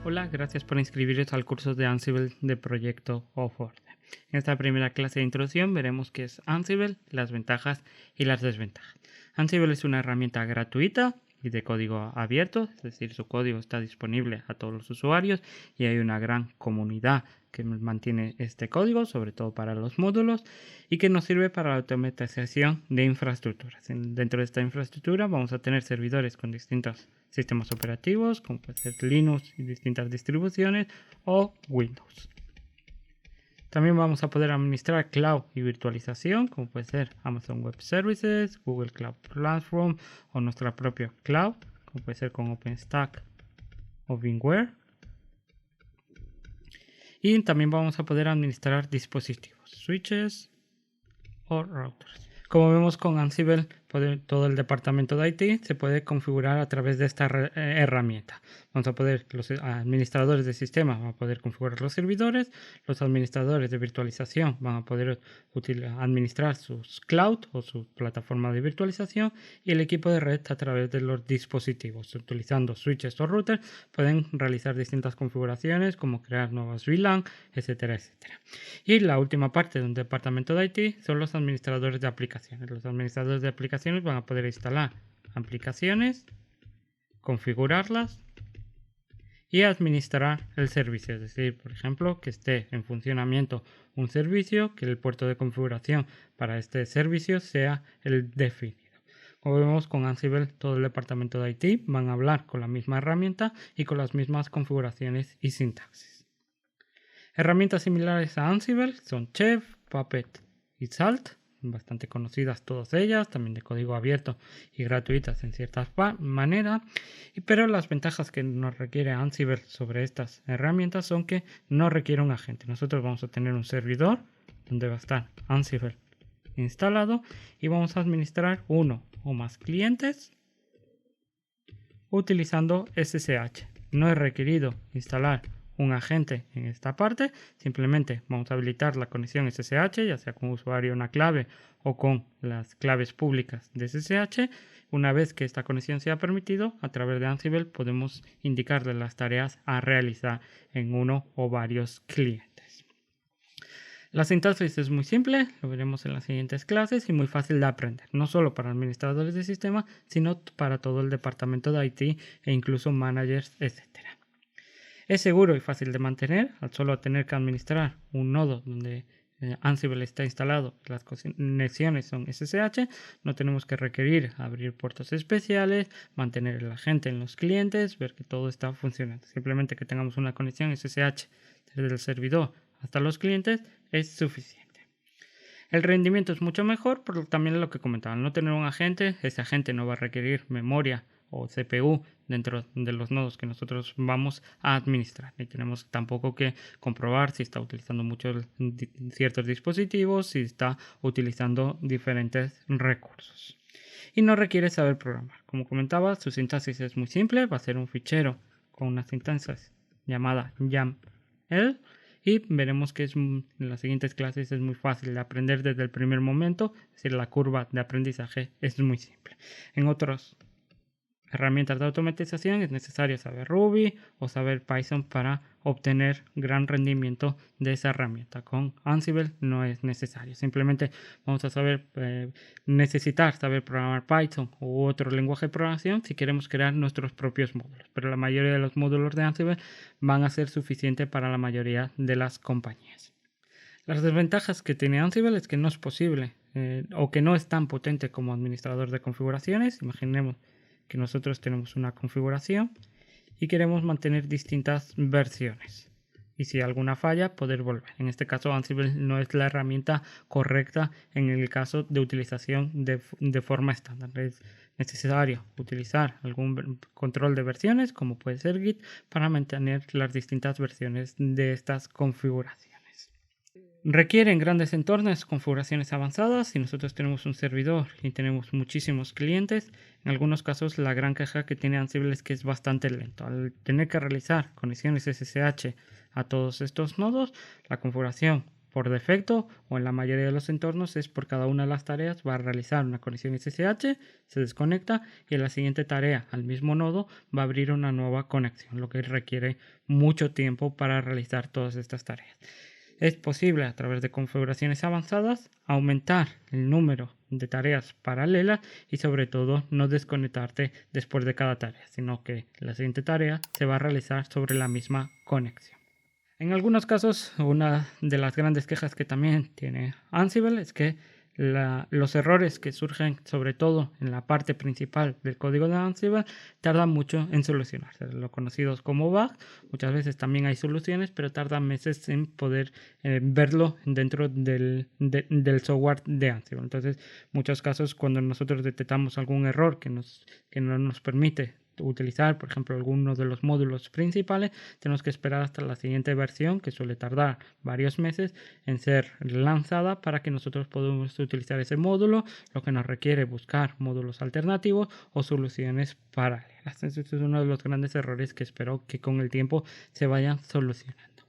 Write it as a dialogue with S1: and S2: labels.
S1: Hola, gracias por inscribiros al curso de Ansible de Proyecto Offboard. En esta primera clase de introducción veremos qué es Ansible, las ventajas y las desventajas. Ansible es una herramienta gratuita y de código abierto, es decir, su código está disponible a todos los usuarios y hay una gran comunidad que mantiene este código, sobre todo para los módulos, y que nos sirve para la automatización de infraestructuras. Dentro de esta infraestructura vamos a tener servidores con distintos sistemas operativos, como puede ser Linux y distintas distribuciones, o Windows. También vamos a poder administrar cloud y virtualización, como puede ser Amazon Web Services, Google Cloud Platform o nuestra propia cloud, como puede ser con OpenStack o VMware. Y también vamos a poder administrar dispositivos, switches o routers. Como vemos con Ansible, todo el departamento de IT se puede configurar a través de esta herramienta. Vamos a poder, los administradores de sistema van a poder configurar los servidores, los administradores de virtualización van a poder administrar sus cloud o su plataforma de virtualización, y el equipo de red a través de los dispositivos. Utilizando switches o routers pueden realizar distintas configuraciones como crear nuevas VLAN, etcétera, etcétera. Y la última parte de un departamento de IT son los administradores de aplicaciones. Los administradores de aplicaciones van a poder instalar aplicaciones, configurarlas y administrar el servicio. Es decir, por ejemplo, que esté en funcionamiento un servicio, que el puerto de configuración para este servicio sea el definido. Como vemos con Ansible, todo el departamento de IT van a hablar con la misma herramienta y con las mismas configuraciones y sintaxis. Herramientas similares a Ansible son Chef, Puppet y Salt, bastante conocidas todas ellas, también de código abierto y gratuitas en cierta manera, pero las ventajas que nos requiere Ansible sobre estas herramientas son que no requiere un agente. Nosotros vamos a tener un servidor donde va a estar Ansible instalado y vamos a administrar uno o más clientes utilizando SSH. No es requerido instalar un agente en esta parte, simplemente vamos a habilitar la conexión SSH, ya sea con usuario una clave o con las claves públicas de SSH. Una vez que esta conexión sea permitido, a través de Ansible podemos indicarle las tareas a realizar en uno o varios clientes. La sintaxis es muy simple, lo veremos en las siguientes clases, y muy fácil de aprender, no solo para administradores de sistema, sino para todo el departamento de IT e incluso managers, etc. Es seguro y fácil de mantener, al solo tener que administrar un nodo donde Ansible está instalado, las conexiones son SSH, no tenemos que requerir abrir puertos especiales, mantener el agente en los clientes, ver que todo está funcionando. Simplemente que tengamos una conexión SSH desde el servidor hasta los clientes es suficiente. El rendimiento es mucho mejor, pero también lo que comentaba, al no tener un agente, ese agente no va a requerir memoria o CPU dentro de los nodos que nosotros vamos a administrar. Y tenemos tampoco que comprobar si está utilizando muchos ciertos dispositivos, si está utilizando diferentes recursos. Y no requiere saber programar. Como comentaba, su sintaxis es muy simple, va a ser un fichero con una sintaxis llamada YAML, y veremos que en las siguientes clases es muy fácil de aprender desde el primer momento, es decir, la curva de aprendizaje es muy simple. En otras herramientas de automatización es necesario saber Ruby o saber Python para obtener gran rendimiento de esa herramienta. Con Ansible no es necesario, simplemente vamos a necesitar saber programar Python u otro lenguaje de programación si queremos crear nuestros propios módulos, pero la mayoría de los módulos de Ansible van a ser suficientes para la mayoría de las compañías. Las desventajas que tiene Ansible es que no es posible o que no es tan potente como administrador de configuraciones. Imaginemos que nosotros tenemos una configuración y queremos mantener distintas versiones, y si alguna falla poder volver. En este caso Ansible no es la herramienta correcta en el caso de utilización de forma estándar. Es necesario utilizar algún control de versiones como puede ser Git para mantener las distintas versiones de estas configuraciones. Requieren grandes entornos, configuraciones avanzadas. Si nosotros tenemos un servidor y tenemos muchísimos clientes, en algunos casos la gran queja que tiene Ansible es que es bastante lento. Al tener que realizar conexiones SSH a todos estos nodos, la configuración por defecto o en la mayoría de los entornos es por cada una de las tareas va a realizar una conexión SSH, se desconecta y en la siguiente tarea al mismo nodo va a abrir una nueva conexión, lo que requiere mucho tiempo para realizar todas estas tareas. Es posible a través de configuraciones avanzadas aumentar el número de tareas paralelas y sobre todo no desconectarte después de cada tarea, sino que la siguiente tarea se va a realizar sobre la misma conexión. En algunos casos, una de las grandes quejas que también tiene Ansible es que los errores que surgen, sobre todo en la parte principal del código de Ansible, tardan mucho en solucionarse. Lo conocidos como bugs, muchas veces también hay soluciones, pero tardan meses en poder verlo dentro del software de Ansible. Entonces, muchos casos cuando nosotros detectamos algún error que no nos permite utilizar, por ejemplo, alguno de los módulos principales, tenemos que esperar hasta la siguiente versión, que suele tardar varios meses en ser lanzada para que nosotros podamos utilizar ese módulo, lo que nos requiere buscar módulos alternativos o soluciones paralelas. Este es uno de los grandes errores que espero que con el tiempo se vayan solucionando.